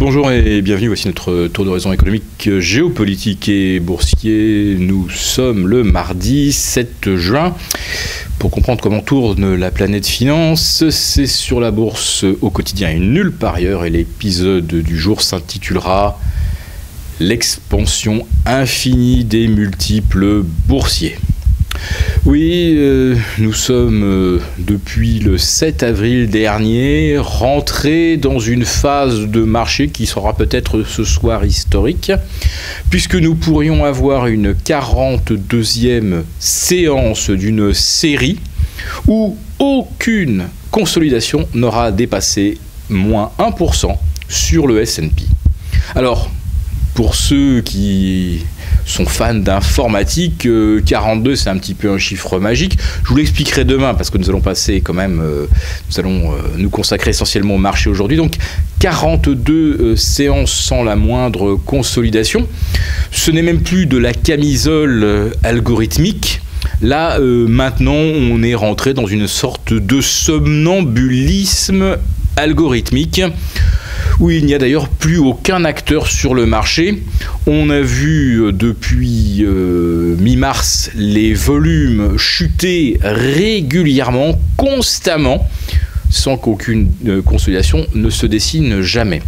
Bonjour et bienvenue, voici notre tour d'horizon économique, géopolitique et boursier. Nous sommes le mardi 7 juin. Pour comprendre comment tourne la planète finance, c'est sur la bourse au quotidien et nulle part ailleurs. Et l'épisode du jour s'intitulera « L'expansion infinie des multiples boursiers ». Oui, nous sommes depuis le 7 avril dernier rentrés dans une phase de marché qui sera peut-être ce soir historique, puisque nous pourrions avoir une 42e séance d'une série où aucune consolidation n'aura dépassé moins 1% sur le S&P. Alors, pour ceux qui sont fans d'informatique, 42 c'est un petit peu un chiffre magique. Je vous l'expliquerai demain parce que nous allons passer quand même, nous allons nous consacrer essentiellement au marché aujourd'hui. Donc 42 séances sans la moindre consolidation. Ce n'est même plus de la camisole algorithmique. Là, maintenant, on est rentré dans une sorte de somnambulisme algorithmique, où il n'y a d'ailleurs plus aucun acteur sur le marché. On a vu depuis mi-mars les volumes chuter régulièrement, constamment, sans qu'aucune consolidation ne se dessine jamais.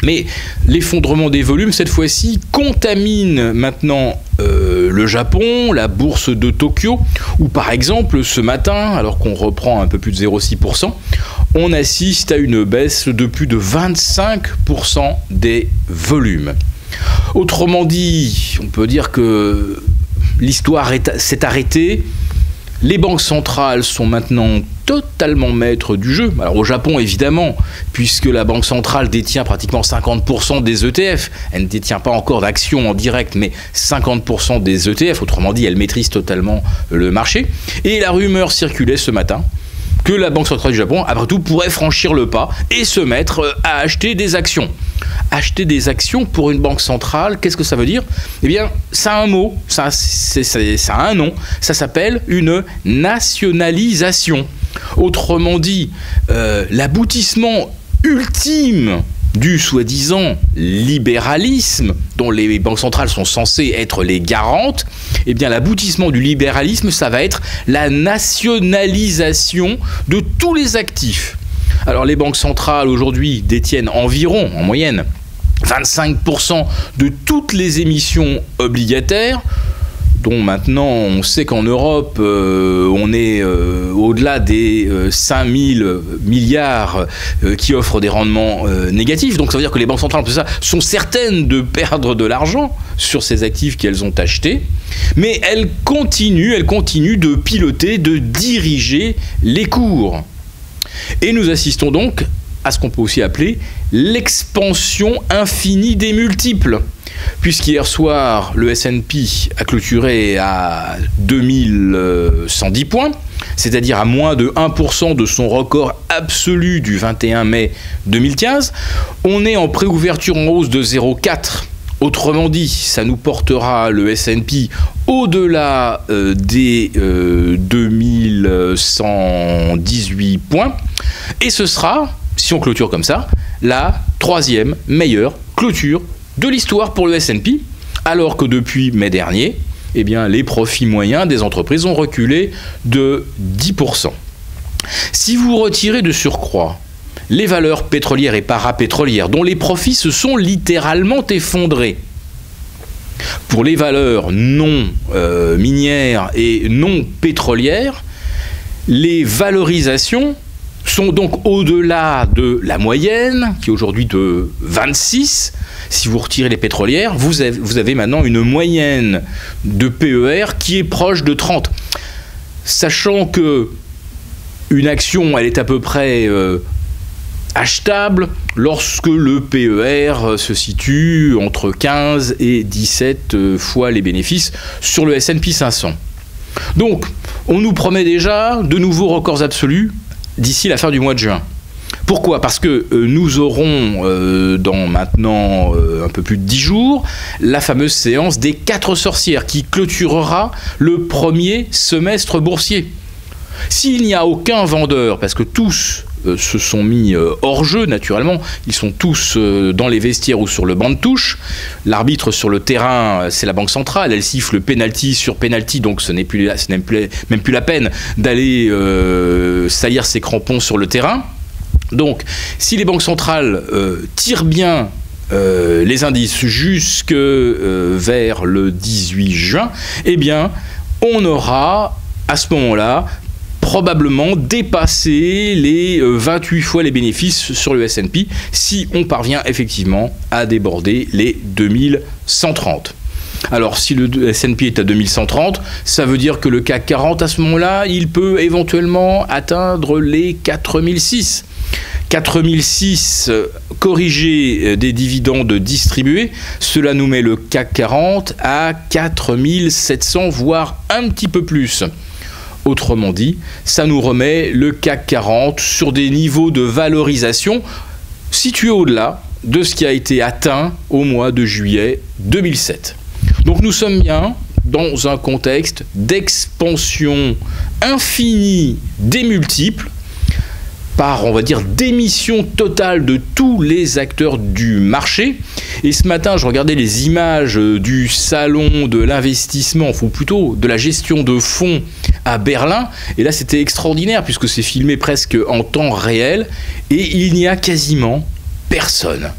Mais l'effondrement des volumes, cette fois-ci, contamine maintenant le Japon, la bourse de Tokyo, où par exemple, ce matin, alors qu'on reprend un peu plus de 0,6%, on assiste à une baisse de plus de 25% des volumes. Autrement dit, on peut dire que l'histoire s'est arrêtée. Les banques centrales sont maintenant totalement maîtres du jeu. Alors au Japon, évidemment, puisque la banque centrale détient pratiquement 50% des ETF. Elle ne détient pas encore d'actions en direct, mais 50% des ETF. Autrement dit, elle maîtrise totalement le marché. Et la rumeur circulait ce matin que la Banque centrale du Japon, après tout, pourrait franchir le pas et se mettre à acheter des actions. Acheter des actions pour une banque centrale, qu'est-ce que ça veut dire? Eh bien, ça a un mot, ça a un nom, ça s'appelle une nationalisation. Autrement dit, l'aboutissement ultime du soi-disant libéralisme, dont les banques centrales sont censées être les garantes, eh bien l'aboutissement du libéralisme, ça va être la nationalisation de tous les actifs. Alors les banques centrales aujourd'hui détiennent environ, en moyenne, 25% de toutes les émissions obligataires, dont maintenant on sait qu'en Europe on est au-delà des 5000 milliards qui offrent des rendements négatifs. Donc ça veut dire que les banques centrales sont certaines de perdre de l'argent sur ces actifs qu'elles ont achetés, mais elles continuent de piloter, de diriger les cours. Et nous assistons donc à ce qu'on peut aussi appeler l'expansion infinie des multiples. Puisqu'hier soir, le S&P a clôturé à 2110 points, c'est-à-dire à moins de 1% de son record absolu du 21 mai 2015. On est en préouverture en hausse de 0,4. Autrement dit, ça nous portera le S&P au-delà des 2118 points. Et ce sera, si on clôture comme ça, la troisième meilleure clôture de l'histoire pour le S&P, alors que depuis mai dernier, eh bien, les profits moyens des entreprises ont reculé de 10%. Si vous retirez de surcroît les valeurs pétrolières et parapétrolières, dont les profits se sont littéralement effondrés, pour les valeurs non minières et non pétrolières, les valorisations sont donc au-delà de la moyenne, qui est aujourd'hui de 26. Si vous retirez les pétrolières, vous avez maintenant une moyenne de PER qui est proche de 30. Sachant que une action, elle est à peu près achetable lorsque le PER se situe entre 15 et 17 fois les bénéfices sur le S&P 500. Donc, on nous promet déjà de nouveaux records absolus d'ici la fin du mois de juin. Pourquoi? Parce que nous aurons dans maintenant un peu plus de 10 jours la fameuse séance des 4 sorcières qui clôturera le premier semestre boursier. S'il n'y a aucun vendeur, parce que tous se sont mis hors jeu, naturellement. Ils sont tous dans les vestiaires ou sur le banc de touche. L'arbitre sur le terrain, c'est la Banque centrale. Elle siffle penalty sur penalty, donc ce n'est même plus la peine d'aller salir ses crampons sur le terrain. Donc, si les banques centrales tirent bien les indices jusque vers le 18 juin, eh bien, on aura à ce moment-là probablement dépassé les 28 fois les bénéfices sur le S&P si on parvient effectivement à déborder les 2130. Alors si le S&P est à 2130, ça veut dire que le CAC 40 à ce moment-là, il peut éventuellement atteindre les 4006. 4006 corrigé des dividendes distribués, cela nous met le CAC 40 à 4700, voire un petit peu plus. Autrement dit, ça nous remet le CAC 40 sur des niveaux de valorisation situés au-delà de ce qui a été atteint au mois de juillet 2007. Donc nous sommes bien dans un contexte d'expansion infinie des multiples, par, on va dire, démission totale de tous les acteurs du marché. Et ce matin, je regardais les images du salon de l'investissement, ou plutôt de la gestion de fonds à Berlin. Et là, c'était extraordinaire, puisque c'est filmé presque en temps réel. Et il n'y a quasiment personne.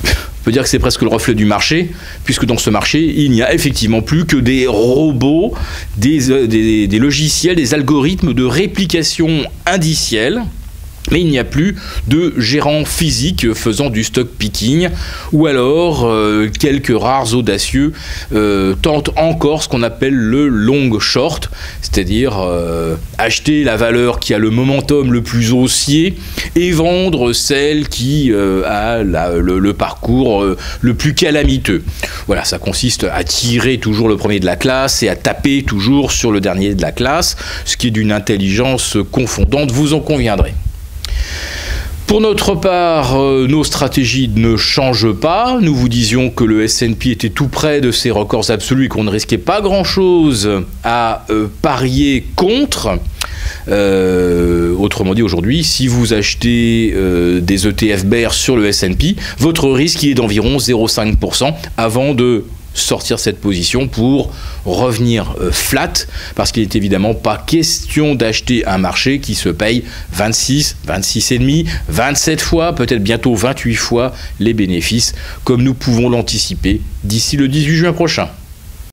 On peut dire que c'est presque le reflet du marché, puisque dans ce marché, il n'y a effectivement plus que des robots, des logiciels, des algorithmes de réplication indicielle, mais il n'y a plus de gérants physiques faisant du stock picking, ou alors quelques rares audacieux tentent encore ce qu'on appelle le long short, c'est-à-dire acheter la valeur qui a le momentum le plus haussier et vendre celle qui a le parcours le plus calamiteux. Voilà, ça consiste à tirer toujours le premier de la classe et à taper toujours sur le dernier de la classe, ce qui est d'une intelligence confondante, vous en conviendrez. Pour notre part, nos stratégies ne changent pas. Nous vous disions que le S&P était tout près de ses records absolus et qu'on ne risquait pas grand-chose à parier contre. Autrement dit, aujourd'hui, si vous achetez des ETF bear sur le S&P, votre risque est d'environ 0,5% avant de sortir cette position pour revenir flat, parce qu'il n'est évidemment pas question d'acheter un marché qui se paye 26, 26,5, 27 fois, peut-être bientôt 28 fois les bénéfices, comme nous pouvons l'anticiper d'ici le 18 juin prochain.